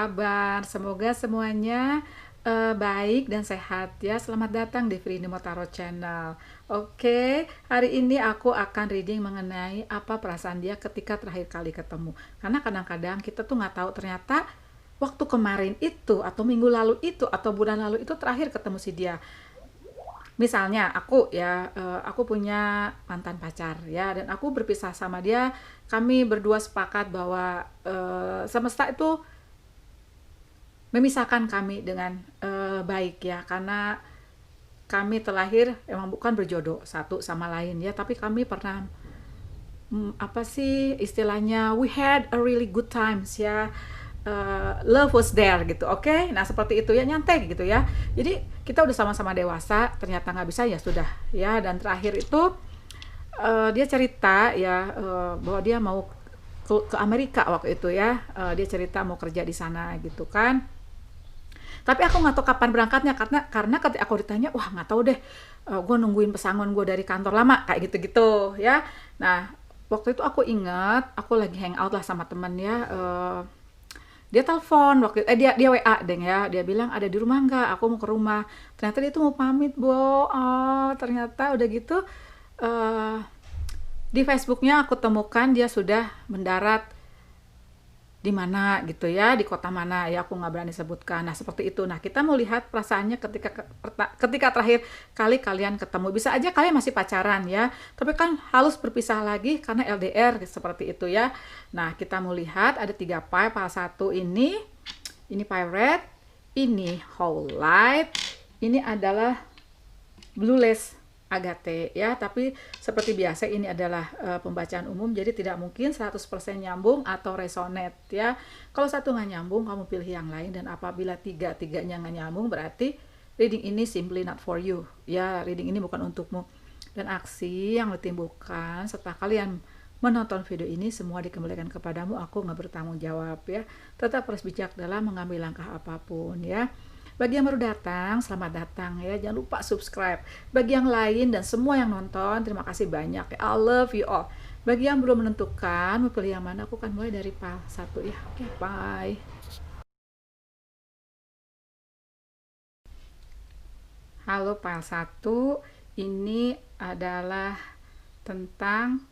kabar? Semoga semuanya baik dan sehat ya. Selamat datang di Free Nemo Tarot Channel. Oke, hari ini aku akan reading mengenai apa perasaan dia ketika terakhir kali ketemu. Karena kadang-kadang kita tuh nggak tahu ternyata waktu kemarin itu atau minggu lalu itu atau bulan lalu itu terakhir ketemu si dia. Misalnya aku ya, aku punya mantan pacar ya, dan aku berpisah sama dia. Kami berdua sepakat bahwa semesta itu memisahkan kami dengan baik ya, karena kami terlahir emang bukan berjodoh satu sama lain ya, tapi kami pernah apa sih istilahnya, we had a really good times ya. Love was there gitu, oke. Nah seperti itu ya, nyantai gitu ya. Jadi kita udah sama-sama dewasa, ternyata nggak bisa ya sudah ya. Dan terakhir itu dia cerita ya, bahwa dia mau ke Amerika waktu itu ya. Dia cerita mau kerja di sana gitu kan. Tapi aku nggak tahu kapan berangkatnya, karena ketika aku ditanya, wah nggak tahu deh, gue nungguin pesangon gue dari kantor lama kayak gitu-gitu ya. Nah waktu itu aku ingat aku lagi hangout lah sama temen ya. Dia telepon waktu dia WA deng ya, dia bilang ada di rumah nggak, aku mau ke rumah. Ternyata dia tuh mau pamit, ternyata udah gitu, eh, di Facebooknya aku temukan dia sudah mendarat di mana gitu ya, di kota mana ya, aku nggak berani sebutkan. Nah seperti itu. Nah kita mau lihat perasaannya ketika terakhir kali kalian ketemu. Bisa aja kalian masih pacaran ya, tapi kan harus berpisah lagi karena LDR seperti itu ya. Nah kita mau lihat ada 3 pile. Pile satu ini pile red, ini whole light, ini adalah blue lace agate ya. Tapi seperti biasa ini adalah pembacaan umum, jadi tidak mungkin 100% nyambung atau resonate ya. Kalau satu nggak nyambung, kamu pilih yang lain, dan apabila tiganya nggak nyambung, berarti reading ini simply not for you ya. Reading ini bukan untukmu. Dan aksi yang ditimbulkan setelah kalian menonton video ini semua dikembalikan kepadamu. Aku nggak bertanggung jawab ya. Tetap harus bijak dalam mengambil langkah apapun ya. Bagi yang baru datang, selamat datang ya. Jangan lupa subscribe. Bagi yang lain dan semua yang nonton, terima kasih banyak ya. I love you all. Bagi yang belum menentukan mau pilih yang mana, aku akan mulai dari pile 1 ya. Oke, bye. Halo pile 1, ini adalah tentang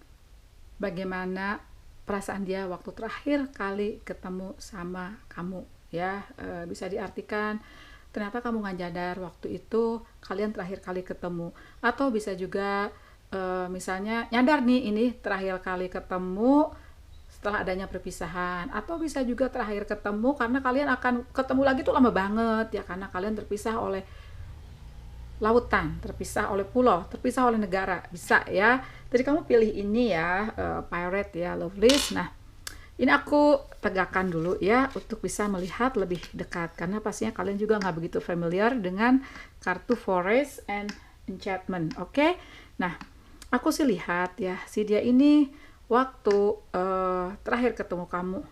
bagaimana perasaan dia waktu terakhir kali ketemu sama kamu ya. Bisa diartikan ternyata kamu nggak nyadar waktu itu kalian terakhir kali ketemu, atau bisa juga misalnya nyadar nih ini terakhir kali ketemu setelah adanya perpisahan, atau bisa juga terakhir ketemu karena kalian akan ketemu lagi tuh lama banget ya, karena kalian terpisah oleh lautan, terpisah oleh pulau, terpisah oleh negara, bisa ya. Jadi kamu pilih ini ya, pirate ya, loveless. Nah ini aku tegakkan dulu ya untuk bisa melihat lebih dekat, karena pastinya kalian juga nggak begitu familiar dengan kartu forest and enchantment. Oke. Nah aku sih lihat ya, si dia ini waktu terakhir ketemu kamu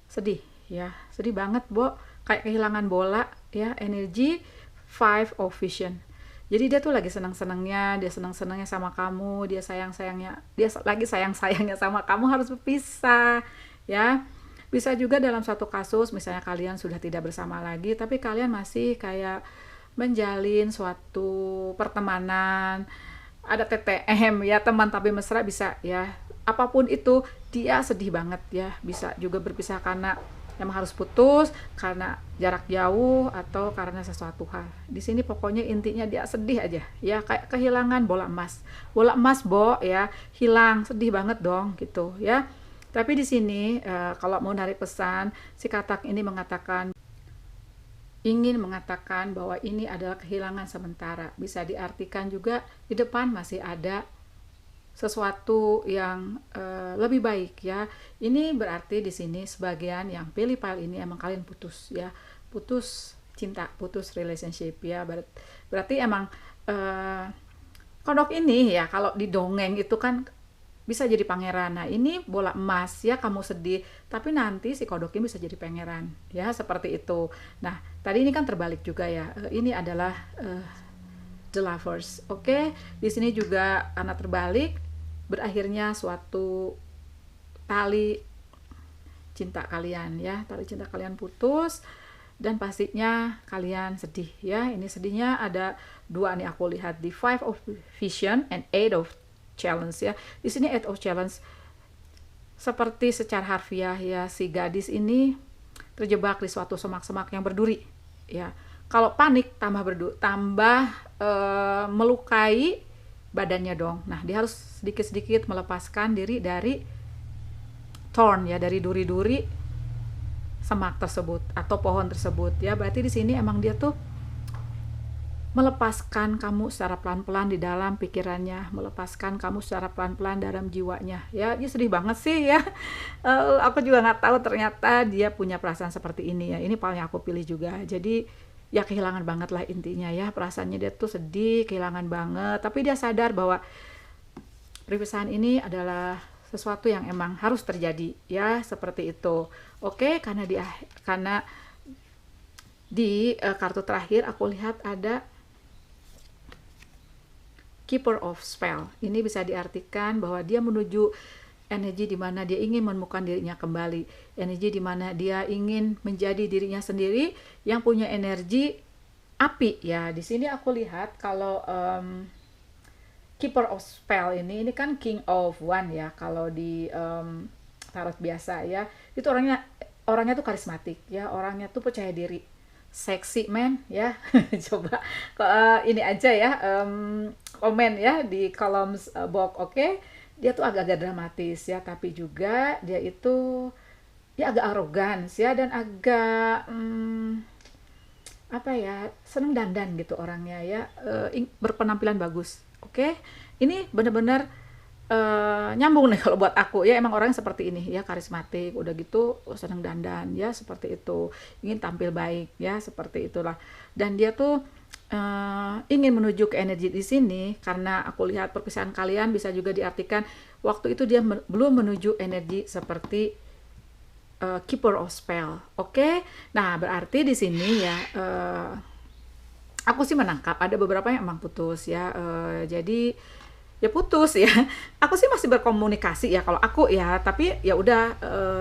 sedih ya, sedih banget kayak kehilangan bola ya, energi five of vision. Jadi dia tuh lagi senang-senangnya, dia senang-senangnya sama kamu, dia lagi sayang-sayangnya sama kamu, harus berpisah ya. Bisa juga dalam satu kasus misalnya kalian sudah tidak bersama lagi, tapi kalian masih kayak menjalin suatu pertemanan, ada TTM ya, teman tapi mesra, bisa ya. Apapun itu, dia sedih banget ya. Bisa juga berpisah karena emang harus putus, karena jarak jauh, atau karena sesuatu hal. Di sini pokoknya intinya dia sedih aja ya, kayak kehilangan bola emas. Bola emas ya, hilang, sedih banget dong gitu ya. Tapi di sini kalau mau narik pesan, si katak ini ingin mengatakan bahwa ini adalah kehilangan sementara. Bisa diartikan juga di depan masih ada sesuatu yang lebih baik ya. Ini berarti di sini sebagian yang pilih pile ini emang kalian putus ya, putus cinta, putus relationship ya. Berarti emang kodok ini ya, kalau di dongeng itu kan bisa jadi pangeran. Nah ini bola emas ya, kamu sedih, tapi nanti si kodok ini bisa jadi pangeran ya, seperti itu. Nah tadi ini kan terbalik juga ya. Ini adalah the lovers. Oke. Di sini juga karena terbalik, berakhirnya suatu tali cinta kalian ya, tali cinta kalian putus dan pastinya kalian sedih ya. Ini sedihnya ada dua nih aku lihat, di Five of Vision and Eight of Challenge ya. Di sini Eight of Challenge seperti secara harfiah ya, si gadis ini terjebak di suatu semak-semak yang berduri ya. Kalau panik tambah melukai badannya dong. Nah, dia harus sedikit-sedikit melepaskan diri dari thorn ya, dari duri-duri semak tersebut atau pohon tersebut ya. Berarti di sini emang dia tuh melepaskan kamu secara pelan-pelan di dalam pikirannya, melepaskan kamu secara pelan-pelan dalam jiwanya ya. Dia sedih banget sih ya. Aku juga nggak tahu ternyata dia punya perasaan seperti ini ya. Ini paling aku pilih juga. Jadi ya kehilangan banget lah intinya ya, perasaannya dia tuh sedih, kehilangan banget, tapi dia sadar bahwa perpisahan ini adalah sesuatu yang emang harus terjadi ya, seperti itu. Oke, karena di kartu terakhir aku lihat ada Keeper of Spell. Ini bisa diartikan bahwa dia menuju energi di mana dia ingin menemukan dirinya kembali, energi di mana dia ingin menjadi dirinya sendiri yang punya energi api ya. Di sini aku lihat kalau Keeper of Spell ini kan King of One ya, kalau di tarot biasa ya, itu orangnya tuh karismatik ya, orangnya tuh percaya diri, sexy man ya. Coba ini aja ya, komen ya di kolom box. Oke. Dia tuh agak-agak dramatis ya, tapi juga dia itu ya agak arogan ya, dan agak apa ya, seneng dandan gitu orangnya ya, berpenampilan bagus. Oke, ini bener-bener nyambung nih kalau buat aku ya, emang orang seperti ini ya, karismatik, udah gitu seneng dandan ya, seperti itu, ingin tampil baik ya, seperti itulah. Dan dia tuh ingin menuju ke energi di sini, karena aku lihat perpisahan kalian bisa juga diartikan waktu itu dia belum menuju energi seperti Keeper of Spell. Oke. Nah, berarti di sini ya aku sih menangkap ada beberapa yang emang putus ya. Jadi ya putus ya. Aku sih masih berkomunikasi ya kalau aku ya, tapi ya udah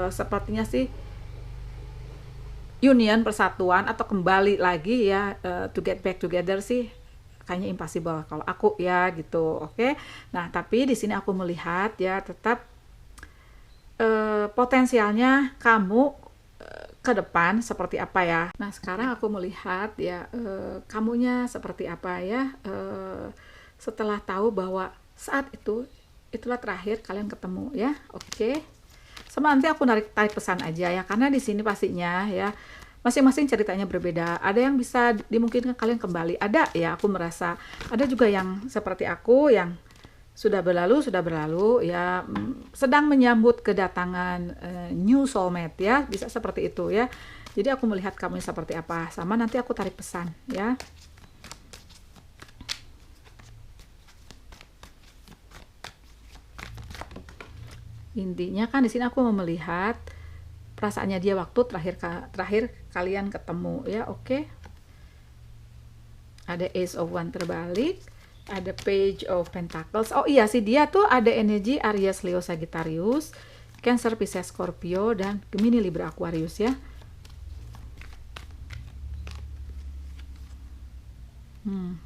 sepertinya sih union, persatuan atau kembali lagi ya, to get back together sih kayaknya impossible kalau aku ya gitu. Oke. Nah, tapi di sini aku melihat ya tetap potensialnya kamu ke depan seperti apa ya. Nah, sekarang aku melihat ya kamunya seperti apa ya, setelah tahu bahwa saat itulah terakhir kalian ketemu ya. Oke. Sama nanti aku tarik pesan aja ya, karena di sini pastinya ya masing-masing ceritanya berbeda. Ada yang bisa dimungkinkan kalian kembali, ada ya, aku merasa ada juga yang seperti aku yang sudah berlalu ya, sedang menyambut kedatangan new soulmate ya, bisa seperti itu ya. Jadi aku melihat kamu seperti apa, sama nanti aku tarik pesan ya. Intinya kan di sini aku mau melihat perasaannya dia waktu terakhir kalian ketemu ya. Oke. Ada Ace of One terbalik, ada Page of Pentacles. Oh iya sih, dia tuh ada energi Aries, Leo, Sagittarius, Cancer, Pisces, Scorpio, dan Gemini, Libra, Aquarius ya.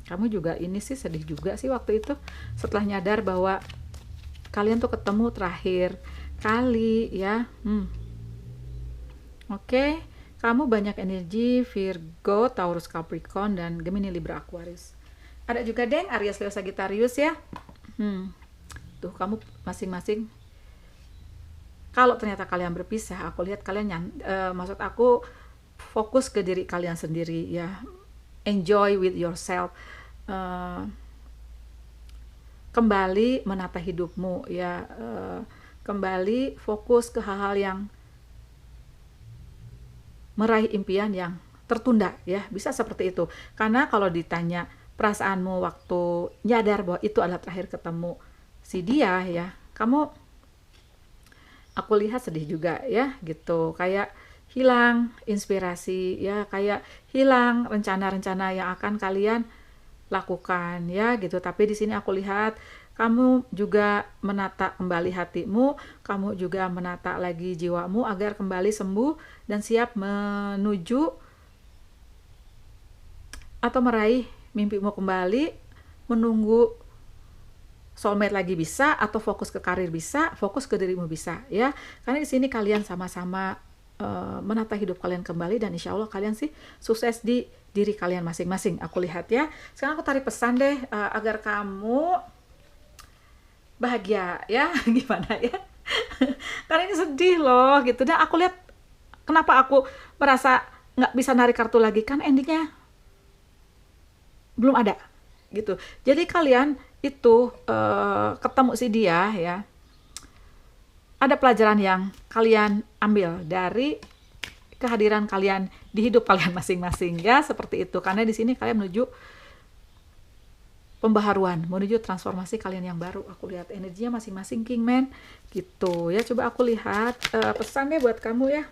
Kamu juga ini sih sedih juga sih waktu itu setelah nyadar bahwa kalian tuh ketemu terakhir kali ya. Oke, kamu banyak energi Virgo, Taurus, Capricorn, dan Gemini, Libra, Aquarius. Ada juga deng Aries, Leo, Sagittarius ya. Tuh kamu masing-masing. Kalau ternyata kalian berpisah, aku lihat kalian maksud aku fokus ke diri kalian sendiri ya. Enjoy with yourself. Kembali menata hidupmu ya, kembali fokus ke hal-hal yang meraih impian yang tertunda ya, bisa seperti itu. Karena kalau ditanya perasaanmu waktu nyadar bahwa itu adalah terakhir ketemu si dia ya, kamu, aku lihat sedih juga ya gitu, kayak hilang inspirasi ya, kayak hilang rencana-rencana yang akan kalian lakukan ya gitu. Tapi di sini aku lihat kamu juga menata kembali hatimu, kamu juga menata lagi jiwamu agar kembali sembuh dan siap menuju atau meraih mimpimu kembali, menunggu soulmate lagi bisa, atau fokus ke karir bisa, fokus ke dirimu bisa ya. Karena di sini kalian sama-sama menata hidup kalian kembali, dan insya Allah kalian sih sukses di diri kalian masing-masing. Aku lihat ya. Sekarang aku tarik pesan deh agar kamu bahagia ya. Gimana ya? Karena ini sedih loh gitu. Dan aku lihat kenapa aku merasa nggak bisa narik kartu lagi, kan endingnya belum ada gitu. Jadi kalian itu ketemu si dia ya, ada pelajaran yang kalian ambil dari kehadiran kalian di hidup kalian masing-masing ya, seperti itu. Karena di sini kalian menuju pembaharuan, menuju transformasi kalian yang baru. Aku lihat energinya masing-masing Kingman gitu ya. Coba aku lihat pesannya buat kamu ya.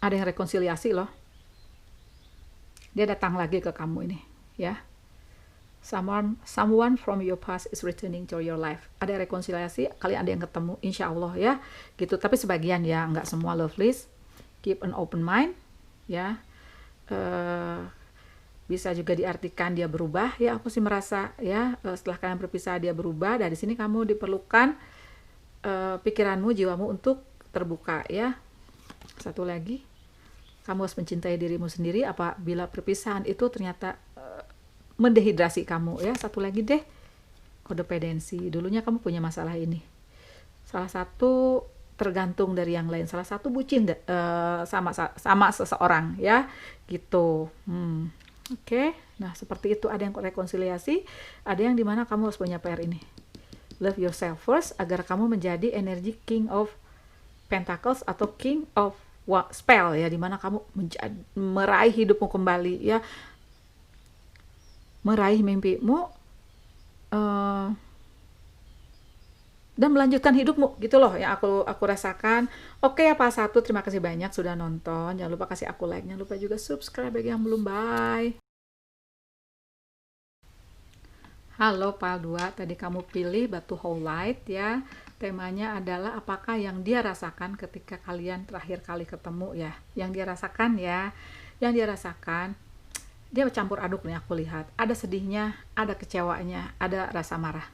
Ada yang rekonsiliasi loh. Dia datang lagi ke kamu ini ya. Someone from your past is returning to your life. Ada rekonsiliasi, kalian ada yang ketemu, insya Allah ya gitu. Tapi sebagian ya, nggak semua lovelies. Keep an open mind ya. Bisa juga diartikan dia berubah ya. Aku sih merasa ya, setelah kalian berpisah dia berubah. Dari sini kamu diperlukan pikiranmu, jiwamu untuk terbuka ya. Satu lagi, kamu harus mencintai dirimu sendiri apabila perpisahan itu ternyata mendehidrasi kamu ya. Satu lagi deh, kodependensi. Dulunya kamu punya masalah ini. Salah satu tergantung dari yang lain. Salah satu bucin sama seseorang ya gitu. Oke. Nah seperti itu, ada yang rekonsiliasi, ada yang dimana kamu harus punya PR ini. Love yourself first agar kamu menjadi energi King of Pentacles atau King of spell ya, dimana kamu meraih hidupmu kembali ya, meraih mimpimu dan melanjutkan hidupmu gitu loh yang aku rasakan. Oke ya Pak Satu, terima kasih banyak sudah nonton. Jangan lupa kasih aku like, jangan lupa juga subscribe bagi yang belum. Bye. Halo Pak 2, tadi kamu pilih batu whole light ya. Temanya adalah apakah yang dia rasakan ketika kalian terakhir kali ketemu ya. Yang dia rasakan ya, yang dia rasakan, dia campur aduk nih aku lihat. Ada sedihnya, ada kecewanya, ada rasa marah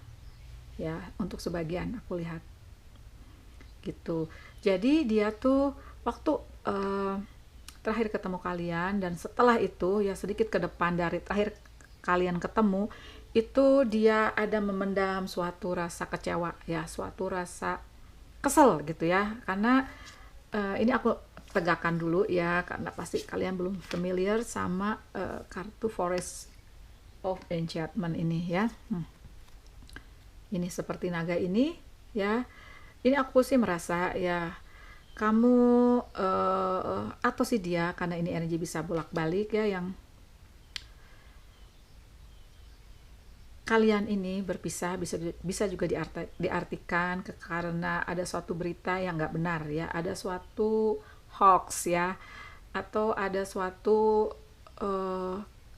ya, untuk sebagian aku lihat gitu. Jadi dia tuh waktu terakhir ketemu kalian, dan setelah itu ya sedikit ke depan dari terakhir kalian ketemu, itu dia ada memendam suatu rasa kecewa ya, suatu rasa kesel gitu ya. Karena ini aku tegakkan dulu ya, karena pasti kalian belum familiar sama kartu Forest of Enchantment ini ya. Ini seperti naga ini ya. Ini aku sih merasa ya, kamu atau si dia, karena ini energi bisa bolak-balik ya, yang kalian ini berpisah bisa juga diartikan karena ada suatu berita yang nggak benar ya, ada suatu hoax ya, atau ada suatu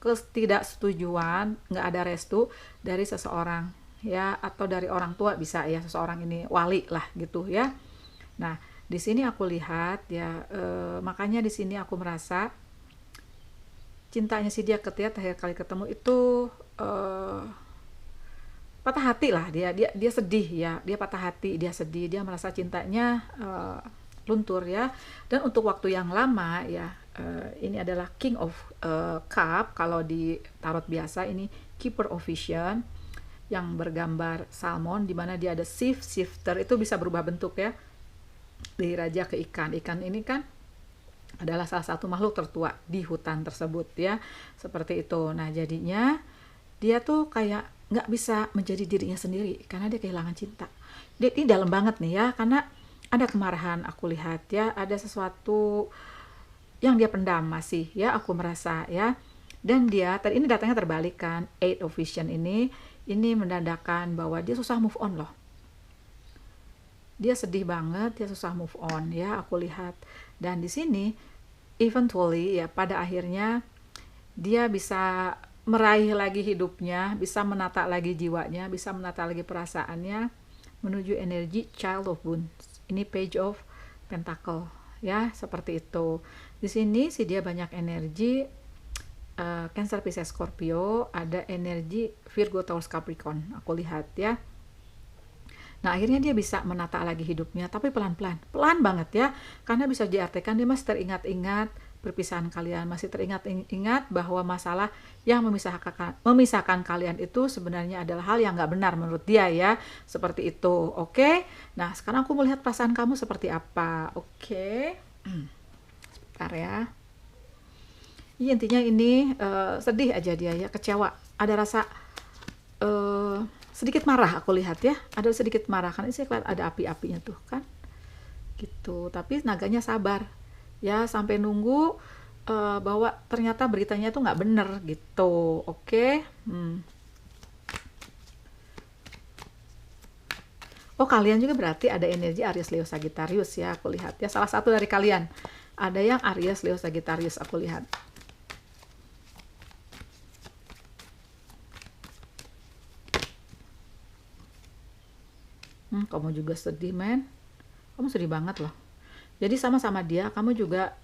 ketidaksetujuan, nggak ada restu dari seseorang ya, atau dari orang tua bisa ya, seseorang ini wali lah gitu ya. Nah di sini aku lihat ya, makanya di sini aku merasa cintanya si dia ketika terakhir kali ketemu itu patah hati lah, dia sedih ya, dia patah hati, dia sedih, dia merasa cintanya luntur ya. Dan untuk waktu yang lama ya, ini adalah King of Cup kalau di tarot biasa, ini Keeper of Vision yang bergambar salmon, dimana dia ada shifter, itu bisa berubah bentuk ya, dari raja ke ikan. Ikan ini kan adalah salah satu makhluk tertua di hutan tersebut ya, seperti itu. Nah jadinya dia tuh kayak nggak bisa menjadi dirinya sendiri karena dia kehilangan cinta. Ini dalam banget nih ya, karena ada kemarahan aku lihat ya, ada sesuatu yang dia pendam masih ya, aku merasa ya. Dan dia tadi ini datangnya terbalik kan, Eight of Vision ini Ini menandakan bahwa dia susah move on loh. Dia sedih banget, dia susah move on ya, aku lihat. Dan di sini eventually ya pada akhirnya dia bisa meraih lagi hidupnya, bisa menata lagi jiwanya, bisa menata lagi perasaannya menuju energi Child of Wands. Ini Page of Pentacle ya, seperti itu. Di sini sih dia banyak energi Cancer, Pisces, Scorpio, ada energi Virgo, Taurus, Capricorn, aku lihat ya. Nah, akhirnya dia bisa menata lagi hidupnya, tapi pelan-pelan, pelan banget ya, karena bisa diartikan dia masih teringat-ingat perpisahan kalian, masih teringat-ingat bahwa masalah yang memisahkan kalian itu sebenarnya adalah hal yang nggak benar menurut dia ya, seperti itu. Oke, nah sekarang aku melihat perasaan kamu seperti apa. Oke, sebentar ya. Iya, intinya ini sedih aja dia ya, kecewa, ada rasa sedikit marah, aku lihat ya, ada sedikit marah kan, ini saya lihat ada api-apinya tuh kan, gitu. Tapi naganya sabar ya, sampai nunggu bahwa ternyata beritanya itu nggak bener gitu. Oke. Oh, kalian juga berarti ada energi Aries, Leo, Sagittarius ya, aku lihat ya, salah satu dari kalian ada yang Aries, Leo, Sagittarius, aku lihat. Kamu juga sedih, men. Kamu sedih banget loh. Jadi sama-sama dia, kamu juga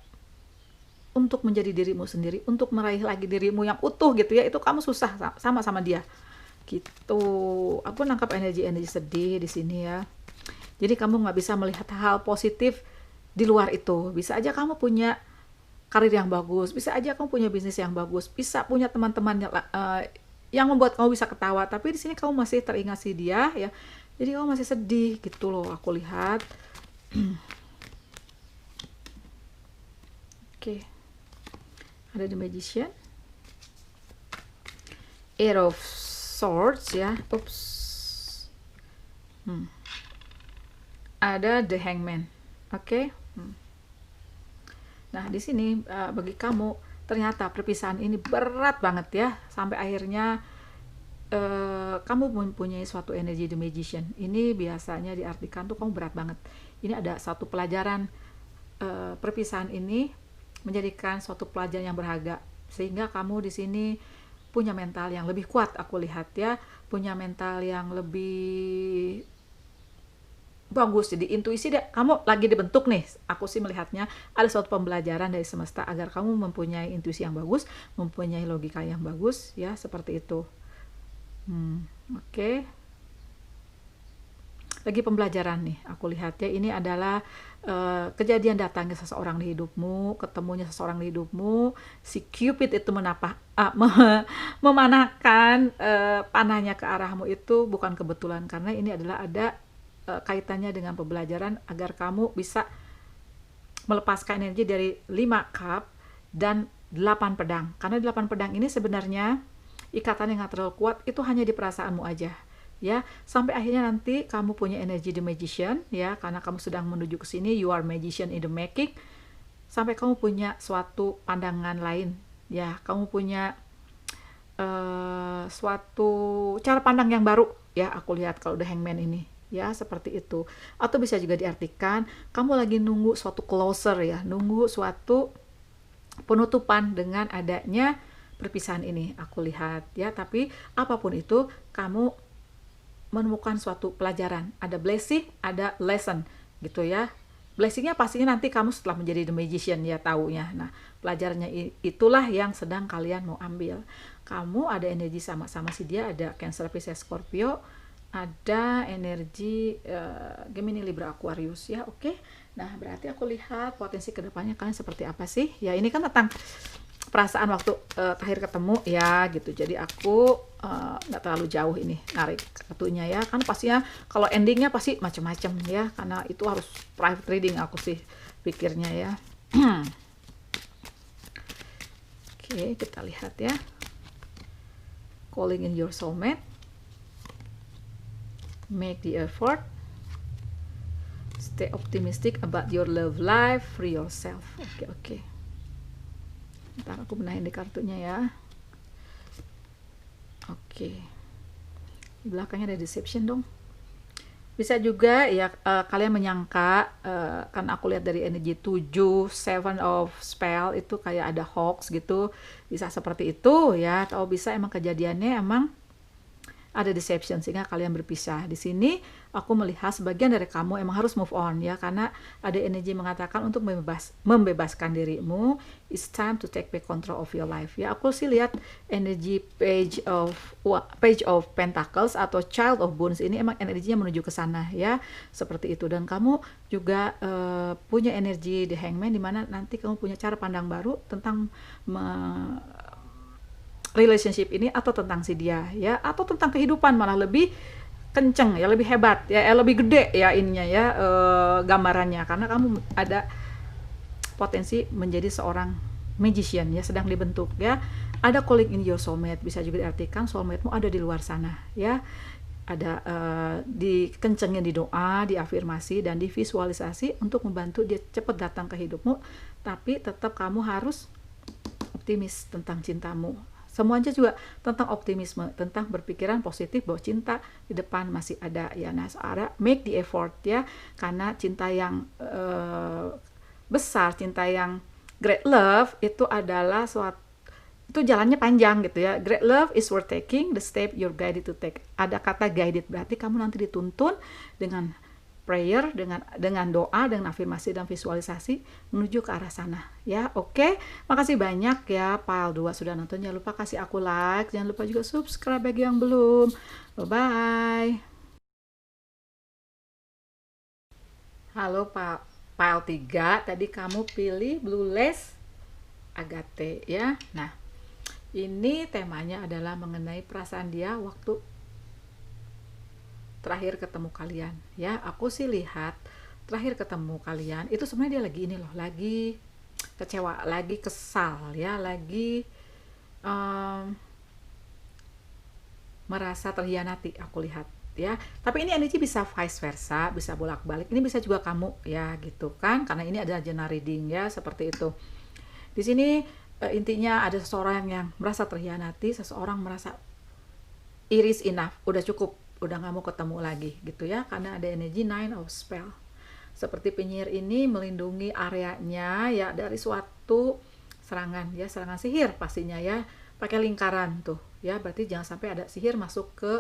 untuk menjadi dirimu sendiri, untuk meraih lagi dirimu yang utuh gitu ya, itu kamu susah sama-sama dia. Gitu. Aku nangkap energi-energi sedih di sini ya. Jadi kamu nggak bisa melihat hal positif di luar itu. Bisa aja kamu punya karir yang bagus, bisa aja kamu punya bisnis yang bagus, bisa punya teman-teman yang membuat kamu bisa ketawa, tapi di sini kamu masih teringat si dia ya. Jadi kamu masih sedih gitu loh, aku lihat. Oke. Ada The Magician. Eight of Swords ya. Oops. Ada The Hangman. Oke. Nah, di sini bagi kamu ternyata perpisahan ini berat banget ya, sampai akhirnya kamu mempunyai suatu energi The Magician. Ini biasanya diartikan tuh kamu berat banget. Ini ada satu pelajaran, perpisahan ini menjadikan suatu pelajaran yang berharga, sehingga kamu di sini punya mental yang lebih kuat, aku lihat ya, punya mental yang lebih bagus. Jadi intuisi kamu lagi dibentuk nih, aku sih melihatnya ada suatu pembelajaran dari semesta agar kamu mempunyai intuisi yang bagus, mempunyai logika yang bagus ya, seperti itu. Oke. Lagi pembelajaran nih, aku lihat ya, ini adalah kejadian datangnya seseorang di hidupmu, ketemunya seseorang di hidupmu, si Cupid itu memanahkan panahnya ke arahmu, itu bukan kebetulan, karena ini adalah ada kaitannya dengan pembelajaran agar kamu bisa melepaskan energi dari 5 cup dan 8 pedang. Karena 8 pedang ini sebenarnya ikatan yang gak terlalu kuat, itu hanya di perasaanmu aja ya, sampai akhirnya nanti kamu punya energi The Magician ya, karena kamu sedang menuju ke sini, you are magician in the making, sampai kamu punya suatu pandangan lain ya, kamu punya suatu cara pandang yang baru ya, aku lihat kalau The Hangman ini ya, seperti itu. Atau bisa juga diartikan kamu lagi nunggu suatu closer ya, nunggu suatu penutupan dengan adanya perpisahan ini, aku lihat ya. Tapi apapun itu, kamu menemukan suatu pelajaran, ada blessing, ada lesson gitu ya. Blessingnya pastinya nanti kamu setelah menjadi The Magician ya, taunya. Nah, pelajarannya itulah yang sedang kalian mau ambil. Kamu ada energi sama-sama si dia, ada Cancer, Pisces, Scorpio, ada energi Gemini, Libra, Aquarius ya. Oke. Nah, berarti aku lihat potensi kedepannya kalian seperti apa sih ya. Ini kan tentang perasaan waktu terakhir ketemu ya gitu. Jadi aku nggak terlalu jauh ini narik kartunya ya, kan pastinya kalau endingnya pasti macam-macam ya, karena itu harus private reading aku sih pikirnya ya. Oke, kita lihat ya. Calling in your soulmate, make the effort, stay optimistic about your love life, free yourself. Oke. Ntar aku benahin di kartunya ya. Oke. Di belakangnya ada deception dong. Bisa juga ya kalian menyangka kan aku lihat dari energi 7 seven of spell itu kayak ada hoax gitu. Bisa seperti itu ya, atau bisa emang kejadiannya emang ada deception sehingga kalian berpisah. Di sini aku melihat sebagian dari kamu emang harus move on ya, karena ada energi mengatakan untuk membebaskan dirimu. It's time to take back control of your life ya. Aku sih lihat energi page of pentacles atau child of bones ini emang energinya menuju ke sana ya, seperti itu. Dan kamu juga punya energi the hangman, dimana nanti kamu punya cara pandang baru tentang relationship ini, atau tentang si dia ya, atau tentang kehidupan malah lebih kenceng ya, lebih hebat ya, lebih gede ya ininya ya, gambarannya, karena kamu ada potensi menjadi seorang magician ya, sedang dibentuk ya. Ada calling in your soulmate, bisa juga diartikan soulmate-mu ada di luar sana ya, ada dikencengin di doa, di afirmasi, dan di visualisasi untuk membantu dia cepat datang ke hidupmu. Tapi tetap kamu harus optimis tentang cintamu. Semuanya juga tentang optimisme, tentang berpikiran positif bahwa cinta di depan masih ada ya. Nah, make the effort ya, karena cinta yang besar, cinta yang great love itu adalah suatu, itu jalannya panjang gitu ya. Great love is worth taking the step you're guided to take. Ada kata guided, berarti kamu nanti dituntun dengan prayer, dengan doa, dengan afirmasi dan visualisasi menuju ke arah sana ya. Oke, makasih banyak ya Pile 2 sudah nonton. Jangan lupa kasih aku like, jangan lupa juga subscribe bagi yang belum. Bye bye. Halo Pile 3, tadi kamu pilih Blue Lace Agate ya. Nah, ini temanya adalah mengenai perasaan dia waktu terakhir ketemu kalian ya. Aku sih lihat terakhir ketemu kalian itu sebenarnya dia lagi ini loh, lagi kecewa, lagi kesal ya, lagi merasa terhianati aku lihat ya. Tapi ini energi bisa vice versa, bisa bolak-balik, ini bisa juga kamu ya gitu kan, karena ini adalah general reading ya, seperti itu. Di sini intinya ada seseorang yang merasa terhianati, seseorang merasa iris enough, udah cukup, udah nggak mau ketemu lagi gitu ya, karena ada energi nine of spell. Seperti penyihir ini melindungi areanya ya dari suatu serangan ya, serangan sihir pastinya ya, pakai lingkaran tuh ya, berarti jangan sampai ada sihir masuk ke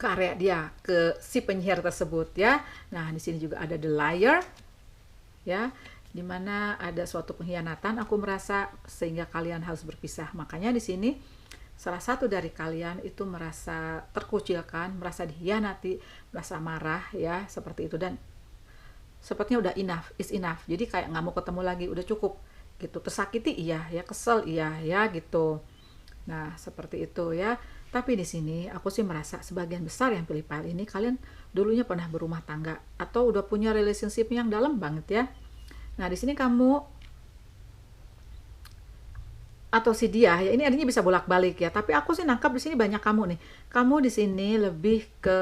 area dia, ke si penyihir tersebut ya. Nah, di sini juga ada the liar ya, dimana ada suatu pengkhianatan aku merasa sehingga kalian harus berpisah. Makanya di sini salah satu dari kalian itu merasa terkucilkan, merasa dihianati, merasa marah ya, seperti itu. Dan sepertinya udah enough, is enough, jadi kayak nggak mau ketemu lagi, udah cukup gitu. Tersakiti iya ya, kesel iya ya gitu. Nah, seperti itu ya. Tapi di sini aku sih merasa sebagian besar yang pilih pile ini kalian dulunya pernah berumah tangga atau udah punya relationship yang dalam banget ya. Nah, di sini kamu atau si dia ya, ini artinya bisa bolak-balik ya, tapi aku sih nangkap di sini banyak kamu nih, kamu di sini lebih ke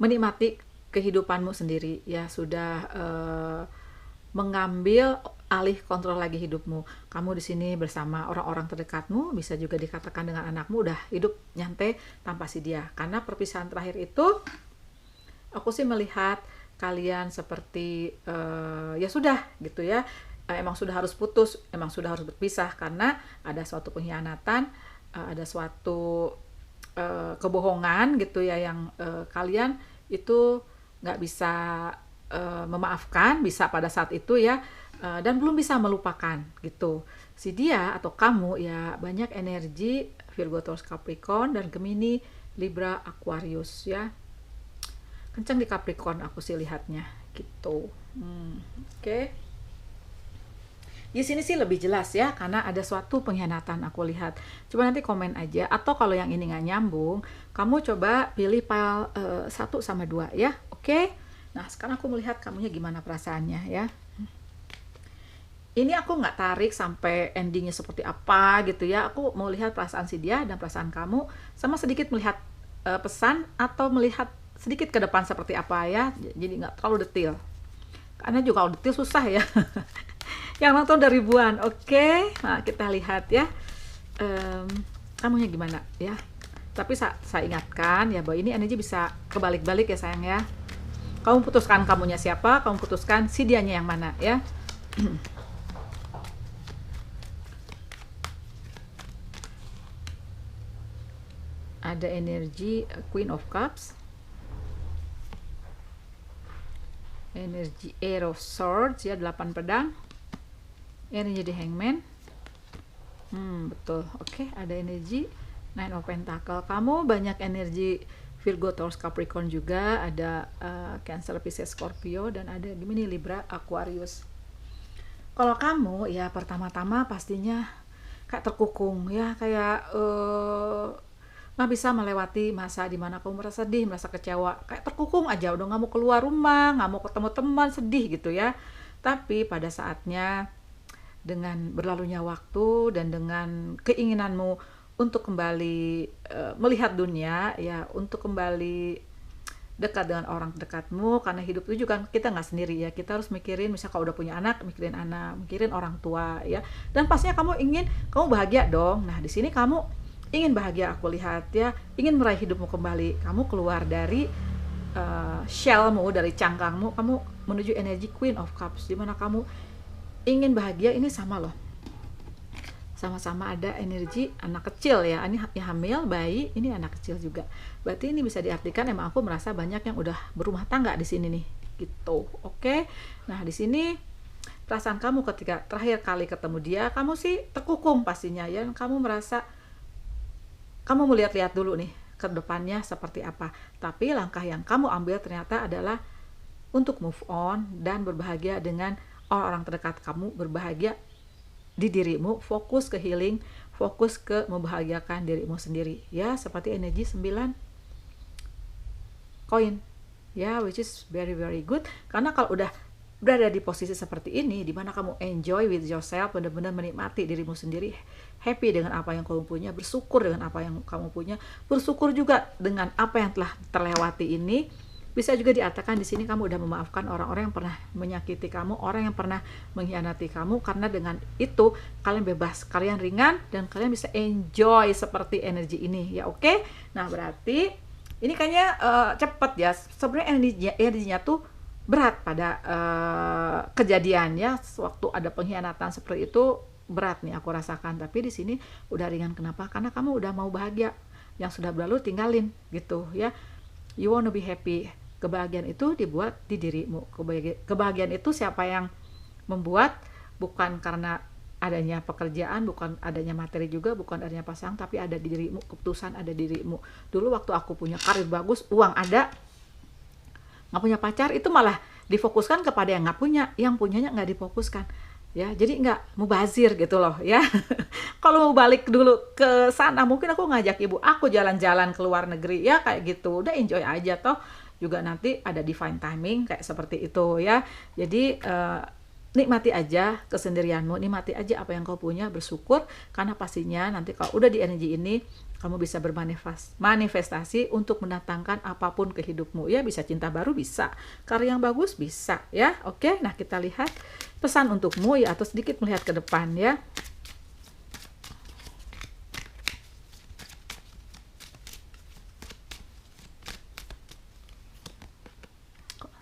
menikmati kehidupanmu sendiri ya, sudah mengambil alih kontrol lagi hidupmu. Kamu di sini bersama orang-orang terdekatmu, bisa juga dikatakan dengan anakmu, udah hidup nyantai tanpa si dia. Karena perpisahan terakhir itu aku sih melihat kalian seperti ya sudah gitu ya, emang sudah harus putus, emang sudah harus berpisah karena ada suatu pengkhianatan, ada suatu kebohongan gitu ya, yang kalian itu nggak bisa memaafkan, bisa pada saat itu ya, dan belum bisa melupakan gitu. Si dia atau kamu ya banyak energi Virgo, Taurus, Capricorn, dan Gemini, Libra, Aquarius ya. Kencang di Capricorn aku sih lihatnya gitu. Oke. Di sini sih lebih jelas ya, karena ada suatu pengkhianatan aku lihat. Coba nanti komen aja, atau kalau yang ini nggak nyambung, kamu coba pilih pile 1 sama 2 ya. Oke. Nah, sekarang aku melihat kamunya gimana perasaannya ya. Ini aku nggak tarik sampai endingnya seperti apa gitu ya. Aku mau lihat perasaan si dia dan perasaan kamu, sama sedikit melihat pesan atau melihat sedikit ke depan seperti apa ya. Jadi nggak terlalu detail. Karena juga kalau detail susah ya. Yang nonton dari ribuan. Oke. Nah, kita lihat ya. em, kamunya gimana ya. Tapi saya ingatkan ya bahwa ini energi bisa kebalik-balik ya sayang ya. Kamu putuskan kamunya siapa, kamu putuskan si dianya yang mana ya. Ada energi Queen of Cups, energi Air of Swords ya, 8 pedang, energi di Hangman. Betul. Oke, ada energi Nine of Pentacle. Kamu banyak energi Virgo, Taurus, Capricorn juga, ada Cancer, Pisces, Scorpio, dan ada Gemini, Libra, Aquarius. Kalau kamu ya pertama-tama pastinya kayak terkukung ya, kayak nggak bisa melewati masa dimana kamu merasa sedih, merasa kecewa, kayak terkukung aja, udah nggak mau keluar rumah, nggak mau ketemu teman, sedih gitu ya. Tapi pada saatnya dengan berlalunya waktu dan dengan keinginanmu untuk kembali melihat dunia ya, untuk kembali dekat dengan orang dekatmu, karena hidup itu juga kita nggak sendiri ya, kita harus mikirin, misalnya kalau udah punya anak, mikirin orang tua ya, dan pastinya kamu ingin kamu bahagia dong. Nah di sini kamu ingin bahagia, aku lihat ya, ingin meraih hidupmu kembali, kamu keluar dari shellmu, dari cangkangmu, kamu menuju energi Queen of Cups, dimana kamu ingin bahagia. Ini sama loh, sama-sama ada energi anak kecil ya, ini ya hamil, bayi, ini anak kecil juga. Berarti ini bisa diartikan emang aku merasa banyak yang udah berumah tangga di sini nih, gitu. Oke. Nah, di sini perasaan kamu ketika terakhir kali ketemu dia, kamu sih terkukung pastinya ya. Kamu merasa kamu mau lihat-lihat dulu nih ke depannya seperti apa. Tapi langkah yang kamu ambil ternyata adalah untuk move on dan berbahagia dengan orang terdekat kamu, berbahagia di dirimu, fokus ke healing, fokus ke membahagiakan dirimu sendiri ya, seperti energi 9 koin ya, which is very very good. Karena kalau udah berada di posisi seperti ini, dimana kamu enjoy with yourself, benar-benar menikmati dirimu sendiri, happy dengan apa yang kamu punya, bersyukur dengan apa yang kamu punya, bersyukur juga dengan apa yang telah terlewati ini. Bisa juga diartikan di sini kamu udah memaafkan orang-orang yang pernah menyakiti kamu, orang yang pernah mengkhianati kamu, karena dengan itu kalian bebas, kalian ringan, dan kalian bisa enjoy seperti energi ini ya. Oke. Nah berarti ini kayaknya cepet ya, sebenarnya energinya tuh berat pada kejadian ya, waktu ada pengkhianatan seperti itu berat nih aku rasakan. Tapi di sini udah ringan. Kenapa? Karena kamu udah mau bahagia, yang sudah berlalu tinggalin gitu ya. You wanna be happy. Kebahagiaan itu dibuat di dirimu. Kebahagiaan itu siapa yang membuat? Bukan karena adanya pekerjaan, bukan adanya materi juga, bukan adanya pasangan, tapi ada di dirimu. Keputusan ada di dirimu. Dulu waktu aku punya karir bagus, uang ada, nggak punya pacar, itu malah difokuskan kepada yang nggak punya, yang punyanya nggak difokuskan ya. Jadi nggak mubazir gitu loh ya. Kalau mau balik dulu ke sana, mungkin aku ngajak ibu aku jalan-jalan ke luar negeri ya, kayak gitu. Udah enjoy aja, toh juga nanti ada divine timing kayak seperti itu ya. Jadi nikmati aja kesendirianmu, nikmati aja apa yang kau punya, bersyukur, karena pastinya nanti kalau udah di energi ini kamu bisa bermanifestasi untuk mendatangkan apapun ke hidupmu ya. Bisa cinta baru, bisa karya yang bagus, bisa ya. Oke, nah kita lihat pesan untukmu ya, atau sedikit melihat ke depan ya.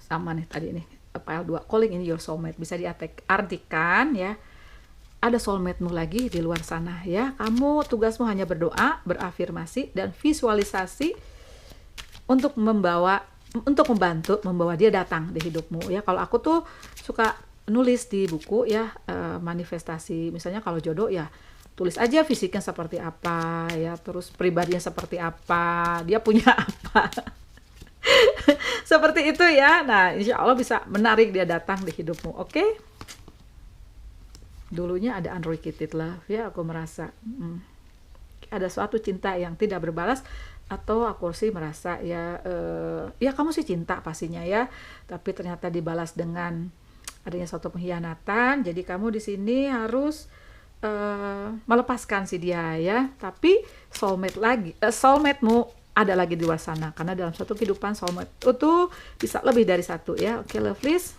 Sama nih tadi nih, pile 2, calling in your soulmate, bisa diartikan ya, ada soulmate-mu lagi di luar sana ya. Kamu tugasmu hanya berdoa, berafirmasi, dan visualisasi untuk membantu membawa dia datang di hidupmu ya. Kalau aku tuh suka nulis di buku ya, manifestasi, misalnya kalau jodoh ya tulis aja fisiknya seperti apa ya, terus pribadinya seperti apa, dia punya apa. Seperti itu ya. Nah insya Allah bisa menarik dia datang di hidupmu. Oke. Dulunya ada unrequited love ya, aku merasa ada suatu cinta yang tidak berbalas, atau aku sih merasa ya ya kamu sih cinta pastinya ya, tapi ternyata dibalas dengan adanya suatu pengkhianatan. Jadi kamu di sini harus melepaskan si dia ya. Tapi soulmate-mu ada lagi di luar sana, karena dalam satu kehidupan soulmate itu bisa lebih dari satu ya. Oke, lovelies.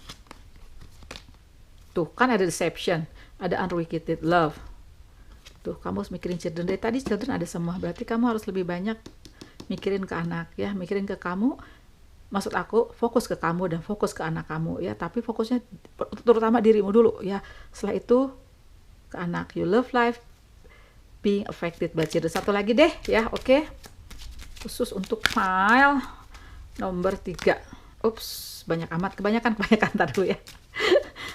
Tuh kan ada deception, ada unrequited love. Tuh, kamu harus mikirin children. Dari tadi children ada semua, berarti kamu harus lebih banyak mikirin ke anak ya, mikirin ke kamu. Maksud aku fokus ke kamu dan fokus ke anak kamu ya, tapi fokusnya terutama dirimu dulu ya. Setelah itu ke anak. You love life being affected by children. Satu lagi deh ya, oke. Khusus untuk file nomor 3. Ups, banyak amat, kebanyakan ntar dulu ya.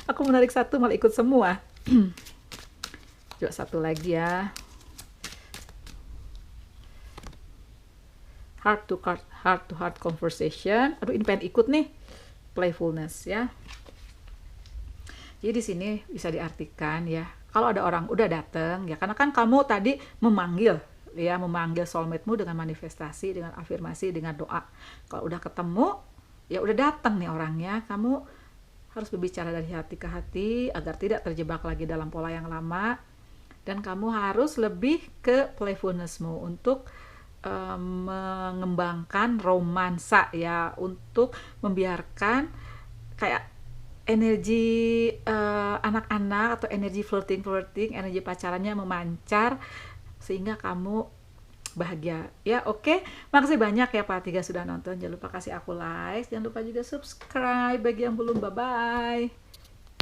Aku menarik satu malah ikut semua. Coba satu lagi ya. Heart to heart conversation. Aduh, ini pengen ikut nih. Playfulness ya. Jadi di sini bisa diartikan ya. Kalau ada orang udah dateng ya, karena kan kamu tadi memanggil soulmate-mu dengan manifestasi, dengan afirmasi, dengan doa. Kalau udah ketemu, ya udah datang nih orangnya. Kamu harus berbicara dari hati ke hati agar tidak terjebak lagi dalam pola yang lama. Dan kamu harus lebih ke playfulness-mu untuk mengembangkan romansa ya, untuk membiarkan kayak energi anak-anak atau energi flirting, energi pacarannya memancar sehingga kamu bahagia ya. Oke, makasih banyak ya Pak Tiga sudah nonton. Jangan lupa kasih aku like, jangan lupa juga subscribe bagi yang belum. Bye bye.